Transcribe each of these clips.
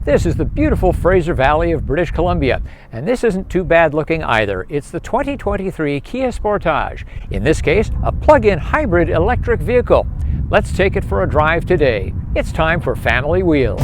This is the beautiful Fraser Valley of British Columbia, and this isn't too bad looking either. It's the 2023 Kia Sportage, in this case, a plug-in hybrid electric vehicle. Let's take it for a drive today. It's time for Family Wheels.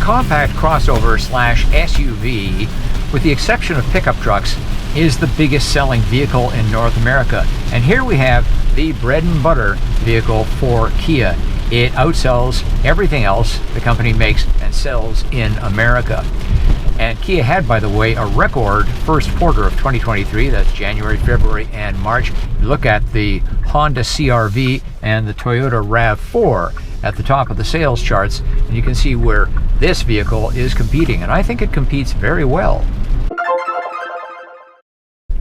Compact crossover slash SUV, with the exception of pickup trucks, is the biggest selling vehicle in North America. And here we have the bread and butter vehicle for Kia. It outsells everything else the company makes and sells in America. And Kia had, by the way, a record first quarter of 2023. That's January, February, and March. You look at the Honda CR-V and the Toyota RAV4 at the top of the sales charts, and you can see where this vehicle is competing, and I think it competes very well.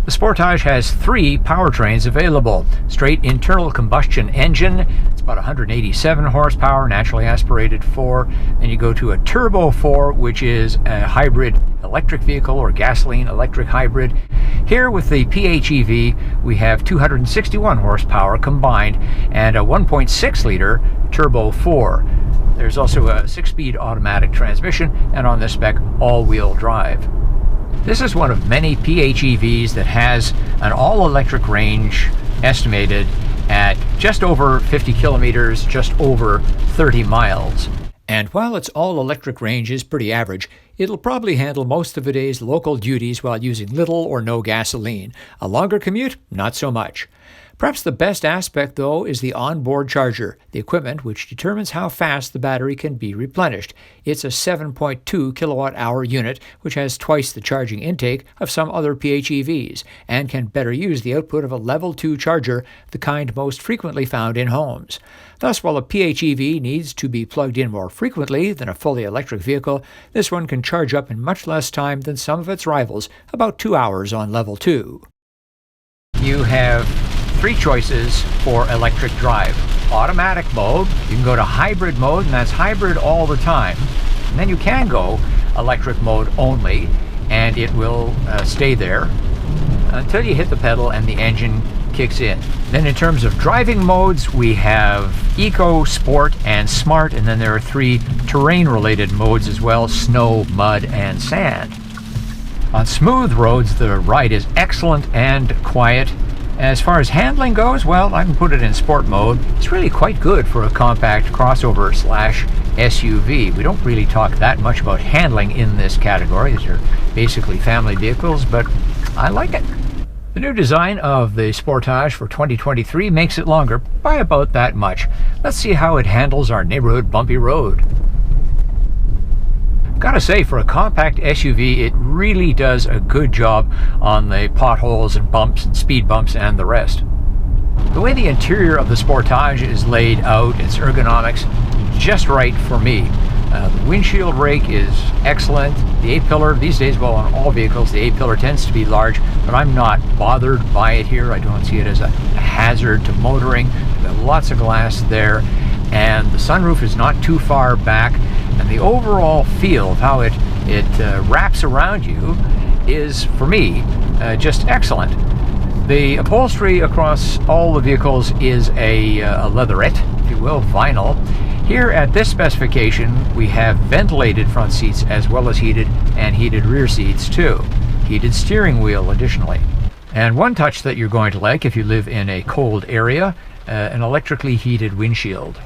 The Sportage has 3 powertrains available. Straight internal combustion engine, it's about 187 horsepower, naturally aspirated 4. Then you go to a turbo 4, which is a hybrid electric vehicle or gasoline electric hybrid. Here with the PHEV, we have 261 horsepower combined and a 1.6 liter turbo 4. There's also a 6-speed automatic transmission, and on this spec, all-wheel drive. This is one of many PHEVs that has an all-electric range estimated at just over 50 kilometers, just over 30 miles. And while its all-electric range is pretty average, it'll probably handle most of a day's local duties while using little or no gasoline. A longer commute, not so much. Perhaps the best aspect, though, is the onboard charger, the equipment which determines how fast the battery can be replenished. It's a 7.2 kilowatt-hour unit, which has twice the charging intake of some other PHEVs, and can better use the output of a level 2 charger, the kind most frequently found in homes. Thus, while a PHEV needs to be plugged in more frequently than a fully electric vehicle, this one can charge up in much less time than some of its rivals, about 2 hours on level 2. You have 3 choices for electric drive. Automatic mode, you can go to hybrid mode, and that's hybrid all the time. And then you can go electric mode only, and it will stay there until you hit the pedal and the engine kicks in. Then in terms of driving modes, we have Eco, Sport, and Smart, and then there are 3 terrain-related modes as well: snow, mud, and sand. On smooth roads, the ride is excellent and quiet. As far as handling goes, well, I can put it in sport mode. It's really quite good for a compact crossover slash SUV. We don't really talk that much about handling in this category. These are basically family vehicles, but I like it. The new design of the Sportage for 2023 makes it longer by about that much. Let's see how it handles our neighborhood bumpy road. Gotta say, for a compact SUV, it really does a good job on the potholes and bumps and speed bumps and the rest. The way the interior of the Sportage is laid out, its ergonomics, just right for me. The windshield rake is excellent. The A-pillar, these days, well, on all vehicles, the A-pillar tends to be large, but I'm not bothered by it here. I don't see it as a hazard to motoring. There's lots of glass there, and the sunroof is not too far back. And the overall feel of how it wraps around you is, for me, just excellent. The upholstery across all the vehicles is a leatherette, if you will, vinyl. Here at this specification, we have ventilated front seats as well as heated and heated rear seats too. Heated steering wheel additionally. And one touch that you're going to like if you live in a cold area, an electrically heated windshield.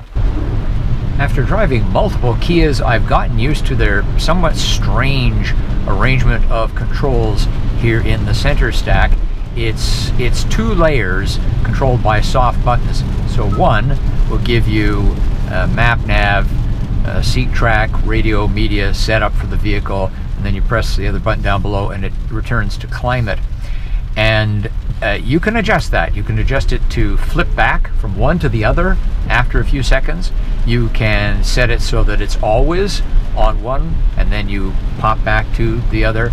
After driving multiple Kias, I've gotten used to their somewhat strange arrangement of controls here in the center stack. It's 2 layers controlled by soft buttons. So one will give you map nav, seat track, radio, media setup for the vehicle, and then you press the other button down below and it returns to climate. And you can adjust that. You can adjust it to flip back from one to the other after a few seconds. You can set it so that it's always on one and then you pop back to the other.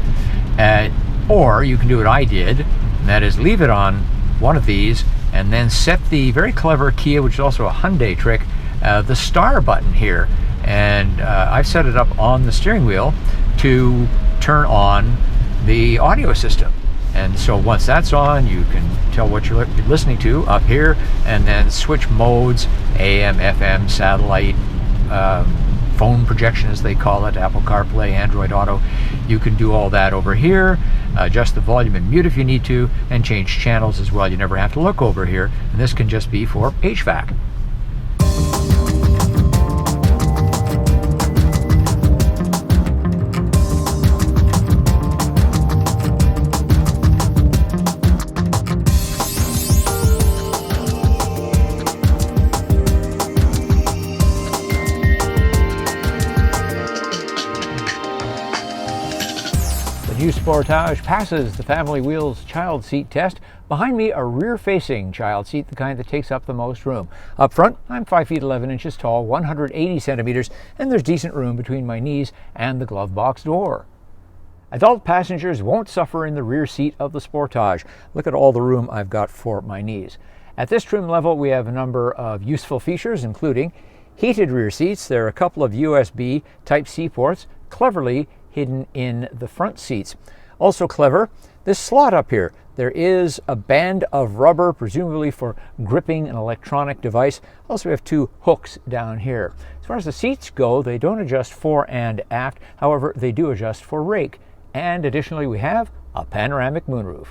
Or you can do what I did, and that is leave it on one of these and then set the very clever Kia, which is also a Hyundai trick, the star button here. And I've set it up on the steering wheel to turn on the audio system. And so once that's on, you can tell what you're listening to up here, and then switch modes, AM, FM, satellite, phone projection as they call it, Apple CarPlay, Android Auto. You can do all that over here, adjust the volume and mute if you need to, and change channels as well. You never have to look over here, and this can just be for HVAC. New Sportage passes the Family Wheels child seat test. Behind me, a rear-facing child seat, the kind that takes up the most room. Up front, I'm 5 feet 11 inches tall, 180 centimeters, and there's decent room between my knees and the glove box door. Adult passengers won't suffer in the rear seat of the Sportage. Look at all the room I've got for my knees. At this trim level, we have a number of useful features, including heated rear seats. There are a couple of USB Type-C ports, cleverly hidden in the front seats. Also clever, this slot up here. There is a band of rubber, presumably for gripping an electronic device. Also, we have 2 hooks down here. As far as the seats go, they don't adjust fore and aft. However, they do adjust for rake. And additionally, we have a panoramic moonroof.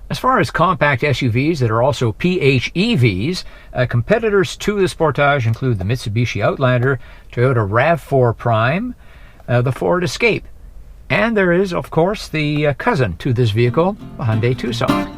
As far as compact SUVs that are also PHEVs, competitors to the Sportage include the Mitsubishi Outlander, Toyota RAV4 Prime, the Ford Escape, and there is, of course, the cousin to this vehicle, the Hyundai Tucson.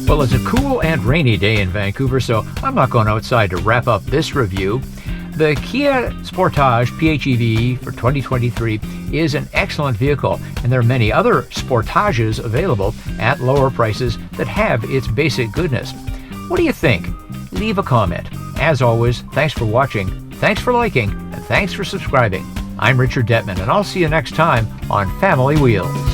Well, it's a cool and rainy day in Vancouver, so I'm not going outside to wrap up this review. The Kia Sportage PHEV for 2023 is an excellent vehicle, and there are many other Sportages available at lower prices that have its basic goodness. What do you think? Leave a comment. As always, thanks for watching, thanks for liking, and thanks for subscribing. I'm Richard Detman, and I'll see you next time on Family Wheels.